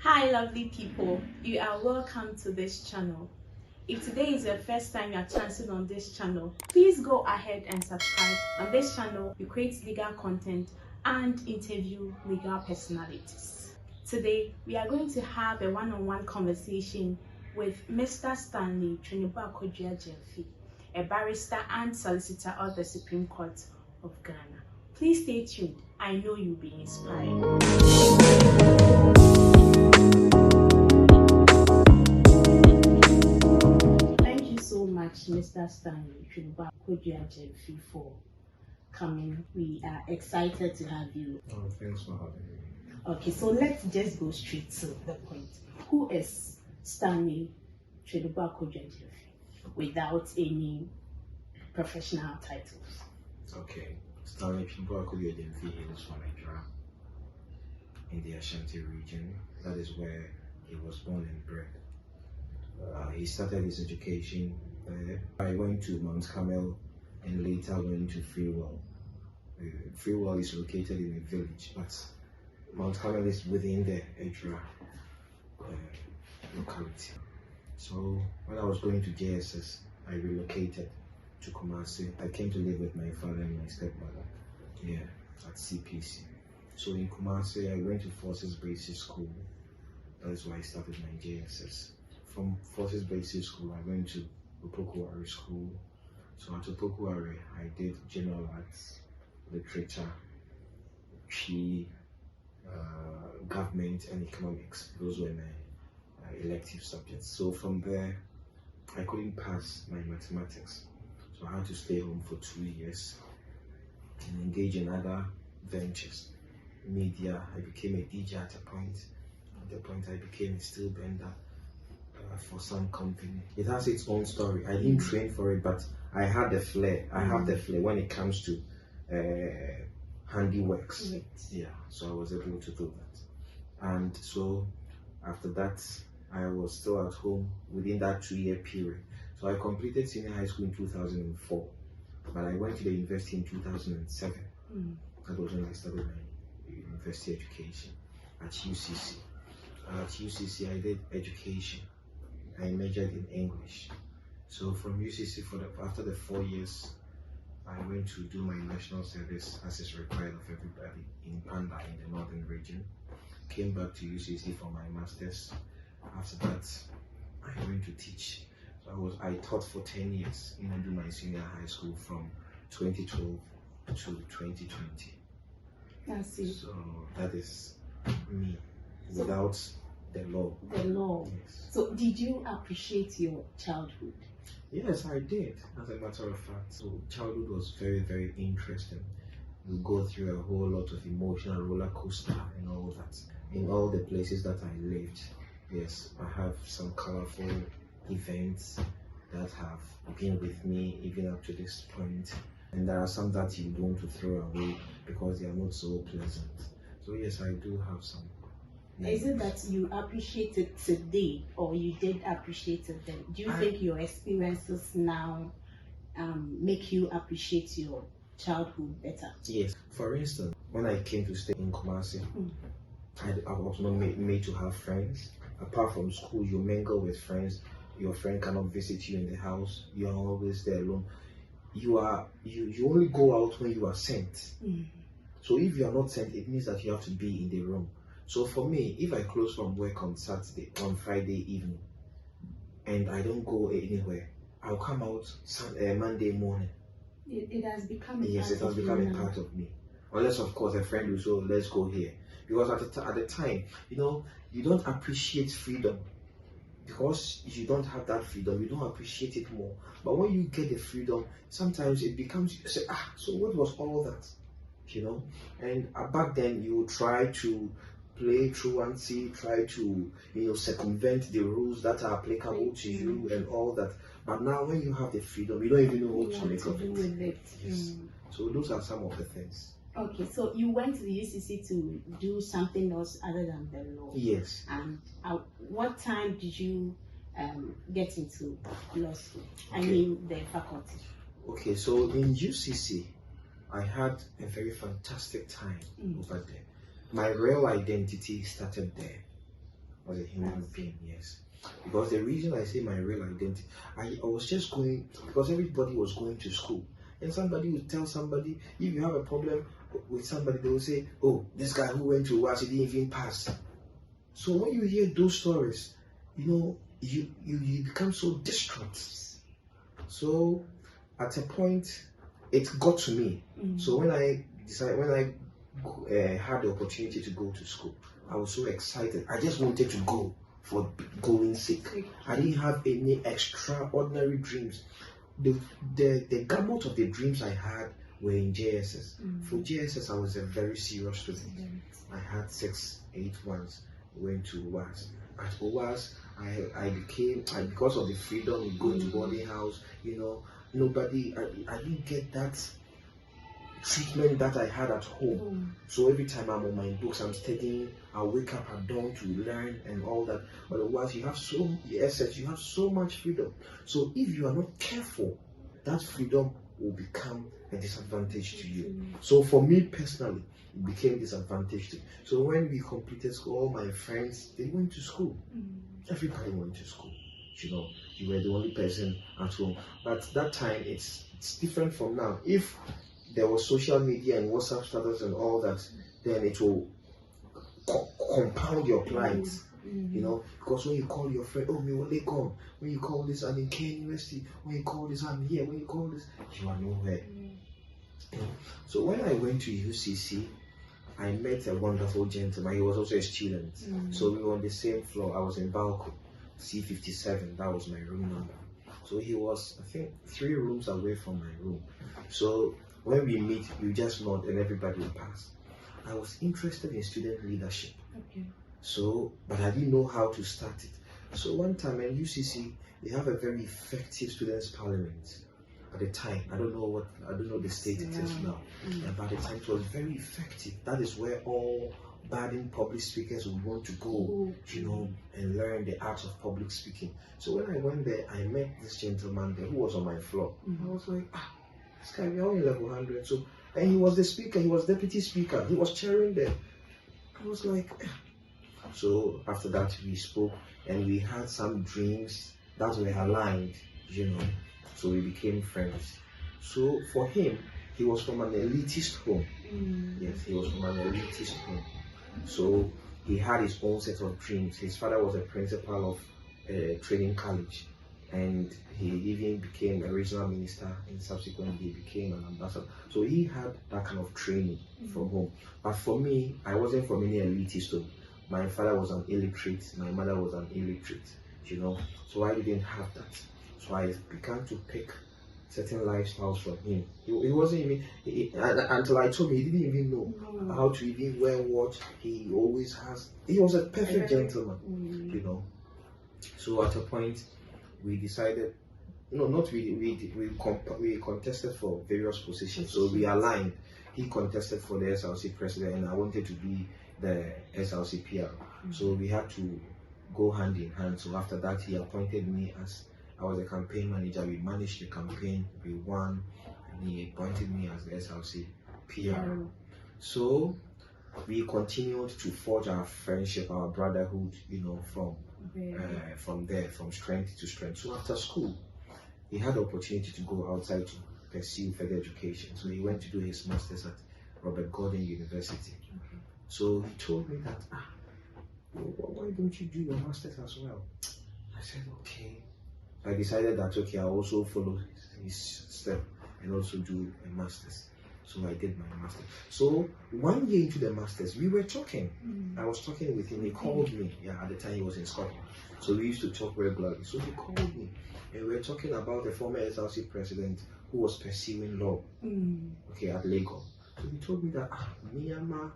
Hi lovely people, you are welcome to this channel. If today is your first time you are chancing on this channel, please go ahead and subscribe. On this channel, we create legal content and interview legal personalities. Today, we are going to have a one-on-one conversation with Mr. Stanley Tweneboah Kodua Gyamfi, a barrister and solicitor of the Supreme Court of Ghana. Please stay tuned. I know you'll be inspired. Mr. Stanley Tweneboah Kodua Gyamfi for coming. We are excited to have you. Oh, thanks for having me. Okay, so let's just go straight to the point. Who is Stanley Tweneboah Kodua Gyamfi without any professional titles? Okay, Stanley Tweneboah Kodua Gyamfi is from Nigeria, in the Ashanti region. That is where he was born and bred. He started his education there. I went to Mount Carmel and later went to Freewell. Freewell is located in a village, but Mount Carmel is within the Edra locality. So when I was going to JSS, I relocated to Kumasi. I came to live with my father and my stepmother here at CPC. So in Kumasi, I went to Forces Basic School. That is why I started my JSS. From Forces Basic School, I went to Opokuwari School. So at Opokuwari, I did general arts, literature, government and economics. Those were my elective subjects. So from there, I couldn't pass my mathematics. So I had to stay home for 2 years and engage in other ventures. Media, I became a DJ at a point. At the point, I became a steel bender for some company. It has its own story. I didn't train for it, but I had the flair. I have the flair when it comes to handiworks. Right. Yeah, so I was able to do that. And so after that, I was still at home within that 2-year period. So I completed senior high school in 2004, but I went to the university in 2007. That was when I started my university education at UCC. At UCC, I did education. I majored in English. So from UCC, after the 4 years, I went to do my national service as is required of everybody in Panda in the northern region. Came back to UCC for my master's. After that, I went to teach. So I taught for 10 years in my senior high school from 2012 to 2020. That's it. So that is me without the law. The law. Yes. So did you appreciate your childhood? Yes, I did, as a matter of fact. So childhood was very, very interesting. You go through a whole lot of emotional roller coaster and all that. In all the places that I lived, yes, I have some colorful events that have been with me even up to this point. And there are some that you don't want to throw away because they are not so pleasant. So yes, I do have some. Is it that you appreciate it today, or you did appreciate it then? Do you think your experiences now make you appreciate your childhood better? Yes. For instance, when I came to stay in Kumasi, I was not made to have friends. Apart from school, you mingle with friends. Your friend cannot visit you in the house. You are always there alone. You only go out when you are sent. So if you are not sent, it means that you have to be in the room. So for me, if I close from work on Friday evening, and I don't go anywhere, I'll come out Monday morning. It has become a yes, part it has become a part of me. Unless of course a friend will say, let's go here. Because at the time, you don't appreciate freedom. Because you don't have that freedom, you don't appreciate it more. But when you get the freedom, sometimes it becomes, you say, so what was all that? And back then you try to play truancy, try to circumvent the rules that are applicable to you and all that. But now when you have the freedom, you don't even know what to make of it. Yes. So those are some of the things. Okay, so you went to the UCC to do something else other than the law. Yes. And what time did you get into law school? Okay. I mean the faculty. Okay, so in UCC, I had a very fantastic time over there. My real identity started there. as a human being, yes. Because the reason I say my real identity, I was just going, because everybody was going to school. And somebody would tell somebody, if you have a problem with somebody, they will say, oh, this guy who went to UAS, he didn't even pass. So when you hear those stories, you become so distraught. So at a point, it got to me. So when I had the opportunity to go to school, I was so excited. I just wanted to go for going sake. I didn't have any extraordinary dreams. The gamut of the dreams I had were in JSS. For JSS, I was a very serious student. I had 6, 8 ones. Went to UAS. At UAS, I became, because of the freedom of going to boarding house, I didn't get that treatment that I had at home. So every time I'm on my books, I'm studying, I wake up at dawn to learn and all that. But UAS, you have so much freedom. So if you are not careful, that freedom will become a disadvantage to you. So for me personally, it became disadvantage. So when we completed school, all my friends, they went to school. Everybody went to school. You were the only person at home. But that time, it's different from now. If there was social media and WhatsApp status and all that, then it will compound your plight. Because when you call your friend, oh, me will they come? When you call this, I'm in K University. When you call this, I'm here. When you call this, you are nowhere. So when I went to UCC, I met a wonderful gentleman. He was also a student. So we were on the same floor. I was in Balco, C57. That was my room number. So he was, I think, 3 rooms away from my room. So when we meet, you just nod and everybody will pass. I was interested in student leadership. So, but I didn't know how to start it. So one time in UCC, they have a very effective students' parliament. At the time, I don't know the state it is now. But at the time, it was very effective. That is where all budding public speakers would want to go, and learn the art of public speaking. So when I went there, I met this gentleman there who was on my floor. I was like, this guy, we're all in level 100. So, and he was the speaker, he was deputy speaker, he was chairing there. I was like, So after that, we spoke and we had some dreams that were aligned, So we became friends. So for him, he was from an elitist home. Yes, he was from an elitist home. So he had his own set of dreams. His father was a principal of a training college, and he even became a regional minister, and subsequently he became an ambassador. So he had that kind of training from home. But for me, I wasn't from any elitist home. My father was an illiterate, my mother was an illiterate, So I didn't have that. So I began to pick certain lifestyles from him. He wasn't even, until I told him, he didn't even know how to even wear what he always has. He was a perfect gentleman, So at a point, we decided, we contested for various positions. So we aligned. He contested for the SLC president, and I wanted to be the SLC PR. So we had to go hand in hand. So after that, he appointed me as, I was a campaign manager. We managed the campaign, we won, and he appointed me as the SLC PR. So we continued to forge our friendship, our brotherhood, from there, from strength to strength. So after school, he had the opportunity to go outside to pursue further education. So he went to do his master's at Robert Gordon University. So he told me that, why don't you do your master's as well? I said, okay. I decided that, okay, I'll also follow his step and also do a master's. So I did my master's. So 1 year into the master's, we were talking. I was talking with him. He called me. At the time he was in Scotland. So we used to talk regularly. So he called me. And we were talking about the former SLC president who was pursuing law, at Lagos. So he told me that Myanmar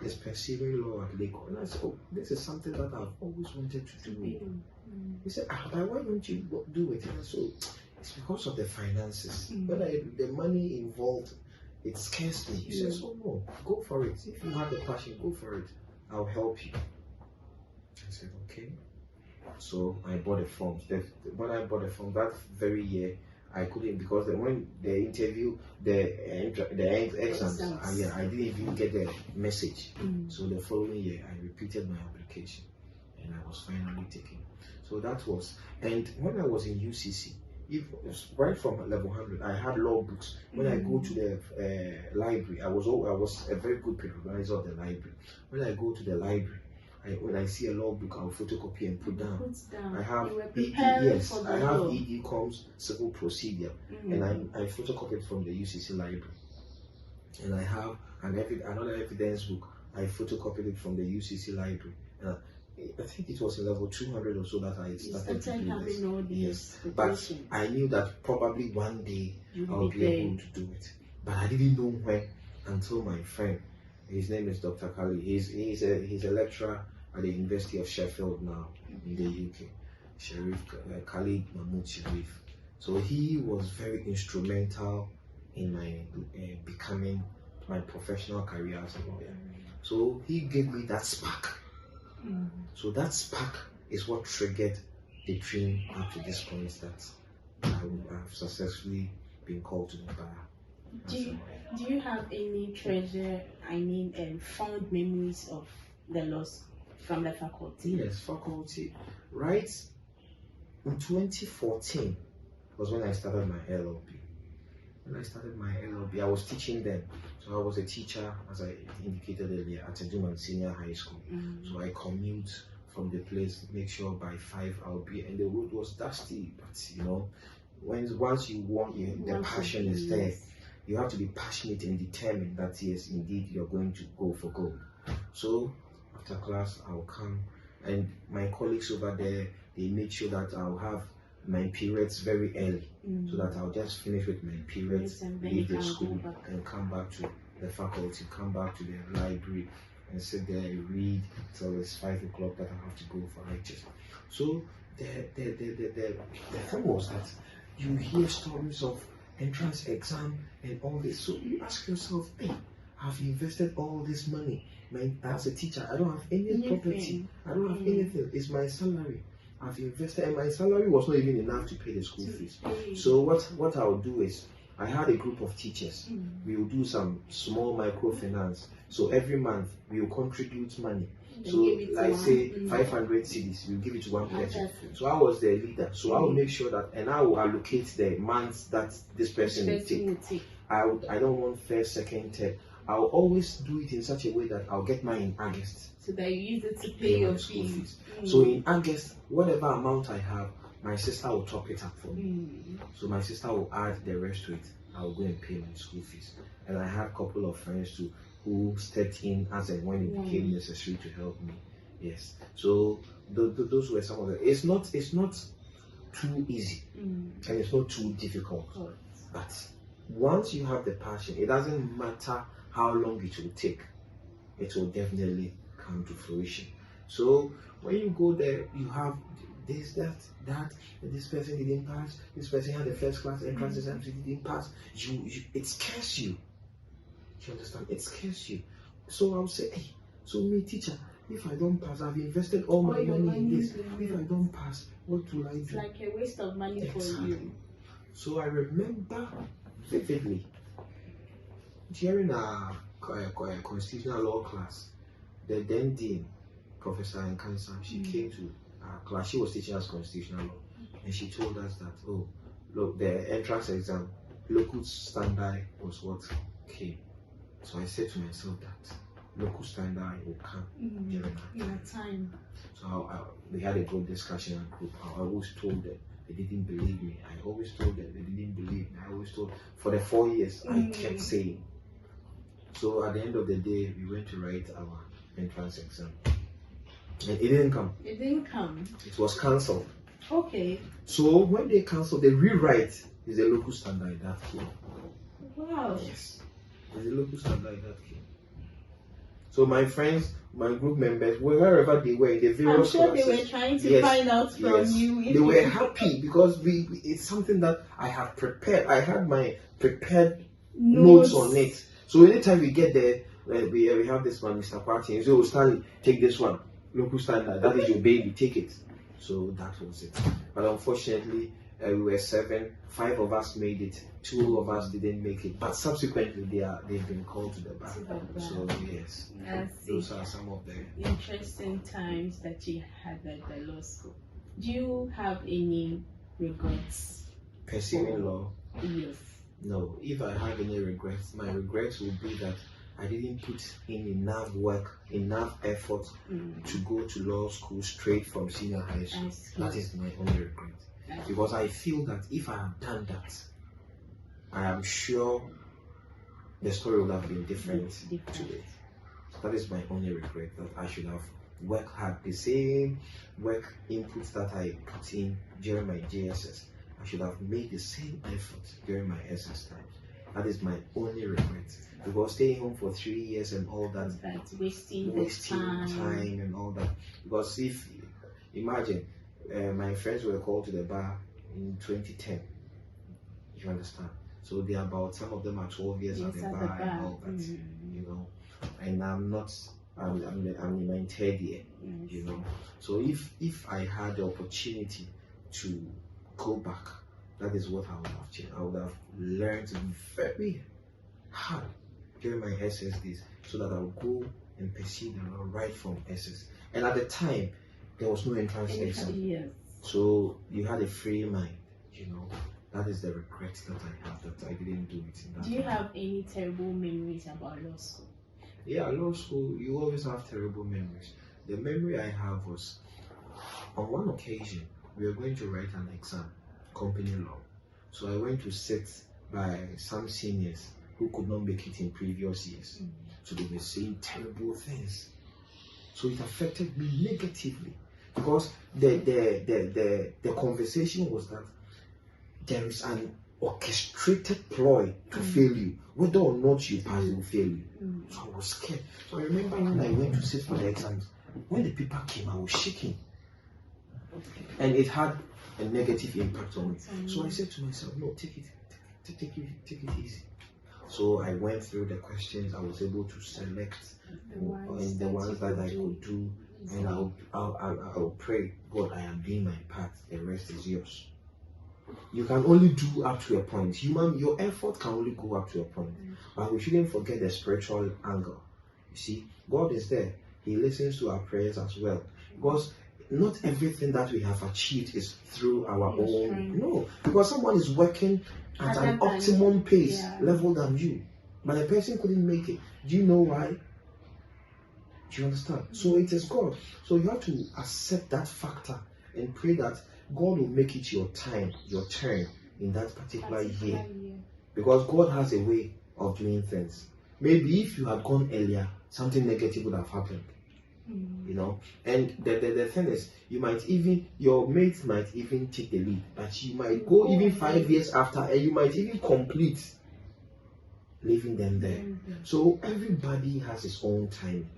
is pursuing law at Lagos. And I said, this is something that I've always wanted to do. He said, but why don't you do it? And so it's because of the finances. When the money involved, it scares me. He says, no, go for it. If you have the passion, go for it. I'll help you. I said, okay. So I bought the forms. When I bought the form that very year, I couldn't, because when the interview, the exams, I didn't even get the message. So the following year, I repeated my application and I was finally taken. So that was, and when I was in UCC, right from level 100, I had law books. When I go to the library, I was a very good patronizer of the library. When I go to the library, when I see a law book, I'll photocopy and put down. I have I have ED Coms Civil Procedure, and I photocopied from the UCC library. And I have another evidence book. I photocopied it from the UCC library. I think it was in level 200 or so that I started to do this. All these but I knew that probably one day I'll be able to do it. But I didn't know when until my friend, his name is Dr. Kali. He's a lecturer at the University of Sheffield now in the UK. Sharif Khalid Mahmoud Sharif. So he was very instrumental in my becoming my professional career as a lawyer. So he gave me that spark. So that spark is what triggered the dream up to this point that I have successfully been called to the bar. Do you have any fond memories of the laws from the faculty? Yes, faculty. Right in 2014 was when I started my LLB. When I started my LLB, I was teaching then. So I was a teacher, as I indicated earlier, at Aduman Senior High School. So I commute from the place, make sure by 5 I'll be, and the road was dusty, but you know, once you want, the passion is there. You have to be passionate and determined that yes, indeed, you're going to go for gold. So after class, I'll come, and my colleagues over there, they make sure that I'll have my periods very early, so that I'll just finish with my periods, leave the school, and come back to the faculty, come back to the library, and sit there and read till it's 5 o'clock that I have to go for lectures. So the thing was that you hear stories of entrance exam and all this, so you ask yourself, hey, I've invested all this money. As a teacher, I don't have any property, I don't have anything, it's my salary. I've invested, and my salary was not even enough to pay the school fees. So what I would do is, I had a group of teachers. We will do some small microfinance. So every month we will contribute money. So like say 500 cedis, we'll give it to one person. So I was the leader. So I will make sure that, and I will allocate the months that this person will take. I don't want first, second, third. I'll always do it in such a way that I'll get mine in August. So that you use it to pay your school fees. So in August, whatever amount I have, my sister will top it up for me. So my sister will add the rest to it. I will go and pay my school fees. And I had a couple of friends too who stepped in as and when it became necessary to help me. Yes. So those were some of the. It's not too easy, and it's not too difficult. But once you have the passion, it doesn't matter how long it will take. It will definitely come to fruition. So when you go there, you have this, that, this person didn't pass, this person had the first class entrance exam, he didn't pass. It scares you. You understand? It scares you. So I'll say, hey, so me teacher, if I don't pass, I've invested all my money in this. If I don't pass, what will I do? It's like a waste of money for you. So I remember vividly during a constitutional law class, the then dean, Professor Nkansa, she came to our class. She was teaching us constitutional law, and she told us that, oh, look, the entrance exam, locus standi was what came. So I said to myself that locus standi will come during that time. So we had a good discussion in group. I always told them. They didn't believe me. I always told them. They didn't believe me. I always told. For the 4 years, I kept saying. So at the end of the day, we went to write our entrance exam. And it didn't come. It didn't come. It was cancelled. Okay. So when they cancelled, the rewrite is a locus standi that came. Wow. Yes. It's a locus standi that came. So my friends, my group members, wherever they were, the various I'm sure they were trying to find out from you. They were happy because it's something that I have prepared. I had my prepared notes on it. So anytime we get there, we have this one, Mr. Party, and so Stanley, take this one. Local standard, that is your baby, take it. So that was it. But unfortunately, we were 7, 5 of us made it, 2 of us didn't make it, but subsequently they've been called to the bar. So yes, those are some of the interesting times that you had at the law school. Do you have any regrets pursuing law? Yes. No. If I have any regrets, my regrets would be that I didn't put in enough work, enough effort to go to law school straight from senior high school. That is my only regret. Because I feel that if I had done that, I am sure the story would have been different today. That is my only regret, that I should have worked hard. The same work inputs that I put in during my JSS, I should have made the same effort during my SS time. That is my only regret. Because staying home for 3 years and all that, wasting time and all that. Because if, imagine, my friends were called to the bar in 2010. You understand? So they are about, some of them are 12 years at the bar and all that, you know. And I'm not, I'm in my 3rd year, you know. So if I had the opportunity to go back, that is what I would have changed. I would have learned very hard during my SS days so that I would go and pursue the law right from SS. And at the time, there was no entrance exam. So you had a free mind, you know. That is the regret that I have, that I didn't do it in that time. Do you have any terrible memories about law school? Yeah, law school, you always have terrible memories. The memory I have was, on one occasion, we were going to write an exam, company law. So I went to sit by some seniors who could not make it in previous years. So they were saying terrible things. So it affected me negatively, because the conversation was that there is an orchestrated ploy to fail you. Whether or not you pass, they will fail you. So I was scared. So I remember when I went to sit for the exams, when the paper came, I was shaking. And it had a negative impact on me. So I said to myself, no, take it easy. So I went through the questions. I was able to select the ones that I could do, and I'll pray, God, I am doing my part. The rest is yours. You can only do up to a point. Your effort can only go up to a point. But we shouldn't forget the spiritual angle. You see, God is there. He listens to our prayers as well. Because not everything that we have achieved is through our own. No, because someone is working at an optimum pace, level than you. But the person couldn't make it. Do you know why? Do you understand? So it is God. So you have to accept that factor and pray that God will make it your time, your turn in that particular year. Because God has a way of doing things. Maybe if you had gone earlier, something negative would have happened. You know, and the thing is, your mates might even take the lead, but you might go even 5 years after, and you might even complete, leaving them there. So everybody has his own time.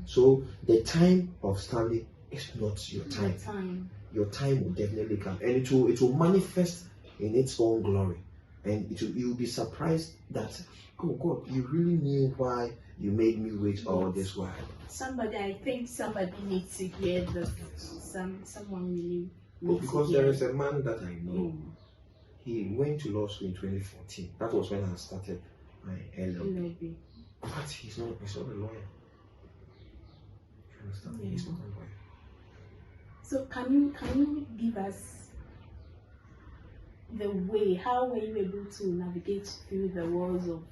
So the time of Stanley is not your time. Your time will definitely come, and it will manifest in its own glory, and you'll be surprised that, oh God, you really knew why you made me wait all this while. I think somebody needs to hear this. Someone really needs because to hear. There is a man that I know. He went to law school in 2014. That was when I started my LLB. But he's not a lawyer. You understand? He's not a lawyer. So can you give us the way, how were you able to navigate through the walls of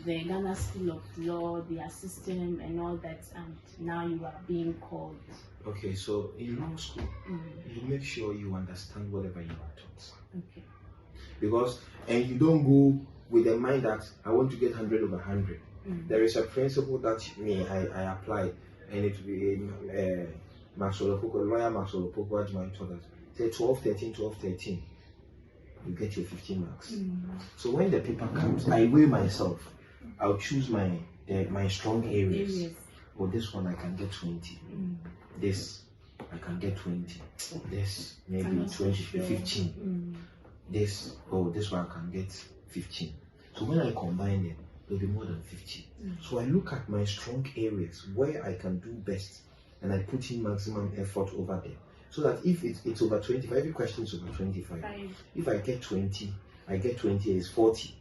the Ghana School of Law, their system and all that, and now you are being called? Okay, so in law school, you make sure you understand whatever you are taught. Okay. Because, and you don't go with the mind that I want to get 100 over 100. There is a principle that I apply, and it will be lawyer Maxwell Kodua Gyamfi taught us. Say 12-13, you get your 15 marks. So when the paper comes, I weigh myself. I'll choose my strong areas. For this one I can get 20. This I can get 20. This maybe 15. This one I can get 15. So when I combine them, there'll be more than 50. So I look at my strong areas where I can do best, and I put in maximum effort over there. So that if it's over 25, every question is over 25. If I get 20, I get 20 is 40.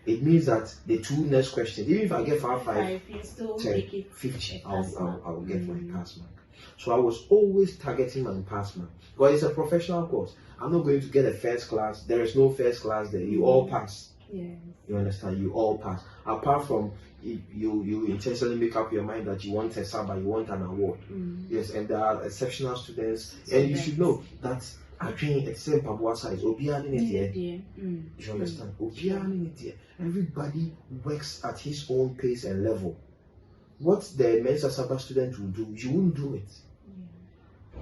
It means that the two next questions, even if I get 5, you still 10, make it 50, I'll get my pass mark. So I was always targeting my pass mark. But it's a professional course. I'm not going to get a first class. There is no first class there. You all pass. Yes. You understand? You all pass. Apart from you intentionally make up your mind that you want a saba, you want an award. Yes, and there are exceptional students, and you should know that actually it's the same Pabua size. You understand? Everybody works at his own pace and level. What the Mensa Saba student will do, you won't do it.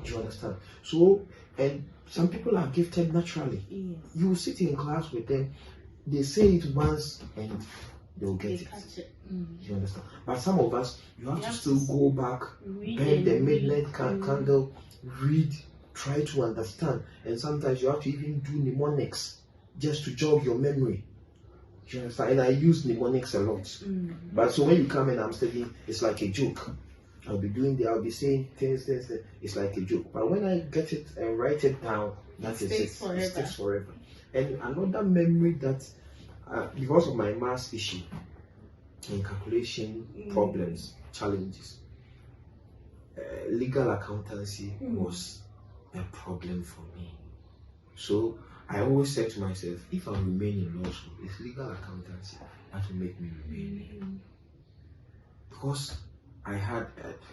Do you understand? So, and some people are gifted naturally. Yes. You will sit in class with them, they say it once and they'll get it. You understand? But some of us, you have to still go back, bend the midnight candle, read, try to understand. And sometimes you have to even do mnemonics just to jog your memory. You understand? And I use mnemonics a lot. But so when you come and I'm studying, it's like a joke. I'll be saying things. It's like a joke. But when I get it and write it down, that is it. It sticks forever. And another memory that, because of my maths issue and calculation problems, challenges, legal accountancy was a problem for me. So I always said to myself, if I remain in law school, it's legal accountancy that will make me remain. Because I had,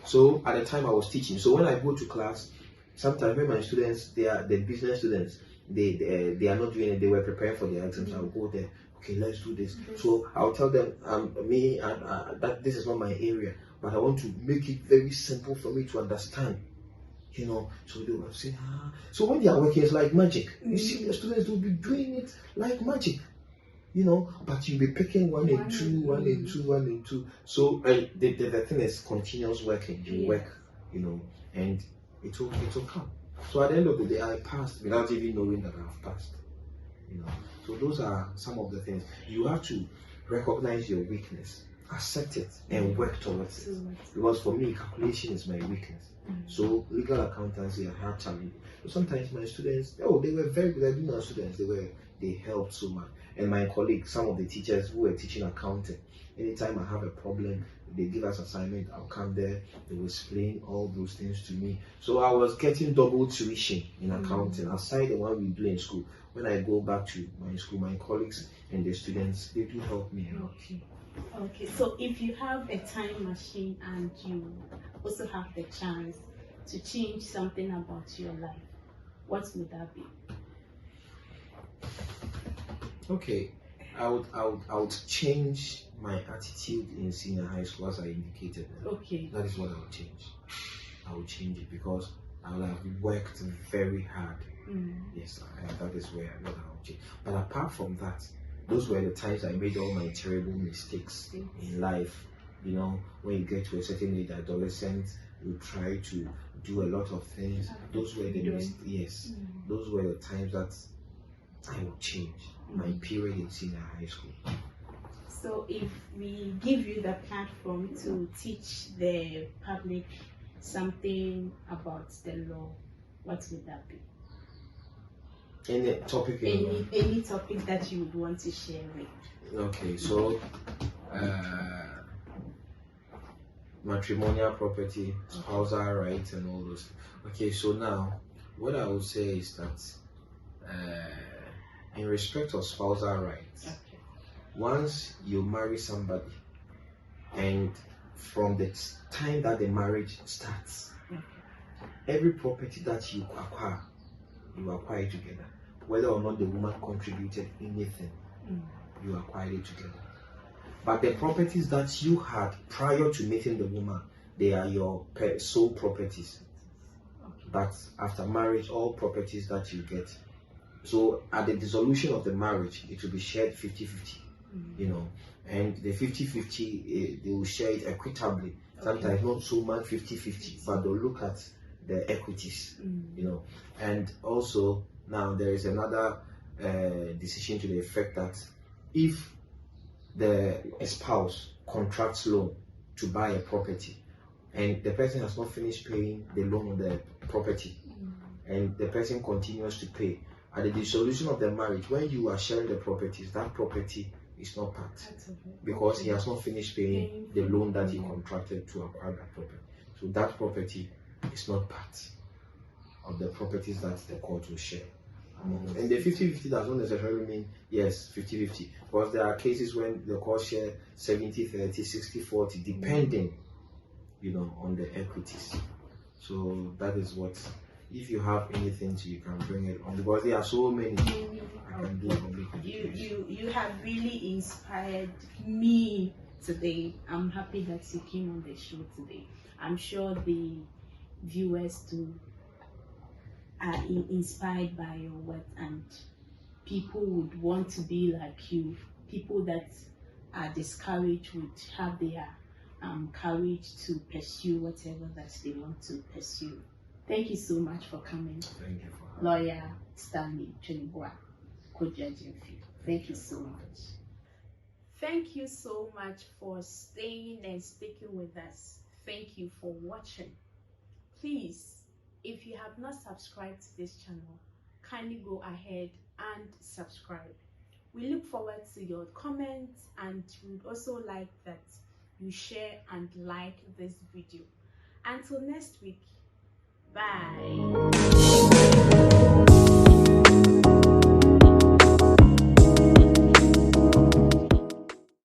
so at the time I was teaching, so when I go to class, sometimes when my students, they are the business students, they are not doing it, they were preparing for their exams, I'll go there, okay, let's do this. So I'll tell them, that this is not my area, but I want to make it very simple for me to understand. You know, so they will say, So when they are working, it's like magic. You see, the students will be doing it like magic. You know, but you'll be picking 1 and 2, 1 and 2, 1 and 2. So the thing is continuous working. You work, you know, and it will come. So at the end of the day, I passed without even knowing that I've passed. You know, so those are some of the things. You have to recognize your weakness, accept it, and work towards it. Because for me, calculation is my weakness. So legal accountancy, I had challenge. So sometimes my students, they were very good. I do know students, they helped so much. And my colleagues, some of the teachers who were teaching accounting, anytime I have a problem, they give us assignment, I'll come there, they will explain all those things to me. So I was getting double tuition in accounting, aside the one we do in school. When I go back to my school, my colleagues and the students, they do help me a lot. Okay, so if you have a time machine and you also have the chance to change something about your life, what would that be? Okay, I would change my attitude in senior high school, as I indicated. Okay. That is what I would change. I would change it because I would have worked very hard. Yes, that is what I would change. But apart from that, those were the times I made all my terrible mistakes in life. You know, when you get to a certain age, adolescent, you try to do a lot of things. Those were the those were the times that I would change. My period in senior high school. So if we give you the platform to teach the public something about the law, what would that be? Any topic any topic that you would want to share with. Okay, so matrimonial property, spousal rights and all those. Okay, so now what I would say is that in respect of spousal rights, once you marry somebody and from the time that the marriage starts, every property that you acquire it together. Whether or not the woman contributed anything, you acquired it together. But the properties that you had prior to meeting the woman, they are your sole properties. But after marriage, all properties that you get. So at the dissolution of the marriage, it will be shared 50-50, you know. And the 50-50, they will share it equitably. Sometimes not so much 50-50, but they'll look at the equities, you know. And also, now there is another decision to the effect that if the spouse contracts loan to buy a property and the person has not finished paying the loan on the property, and the person continues to pay, at the dissolution of the marriage, when you are sharing the properties, that property is not part, because he has not finished paying the loan that he contracted to acquire that property. So that property is not part of the properties that the court will share. And the 50-50 does not necessarily mean, yes, 50-50, because there are cases when the court share 70-30, 60-40, depending, on the equities. So that is what, if you have anything, you can bring it on, because there are so many I can do. You have really inspired me today. I'm happy that you came on the show today. I'm sure the viewers too are inspired by your work, and people would want to be like you. People that are discouraged would have their courage to pursue whatever that they want to pursue. Thank you so much for coming. Thank you for Lawyer Stanley Tweneboah Kodua Gyamfi. Thank you so much. Thank you so much for staying and sticking with us. Thank you for watching. Please, if you have not subscribed to this channel, kindly go ahead and subscribe. We look forward to your comments, and we would also like that you share and like this video. Until next week, bye.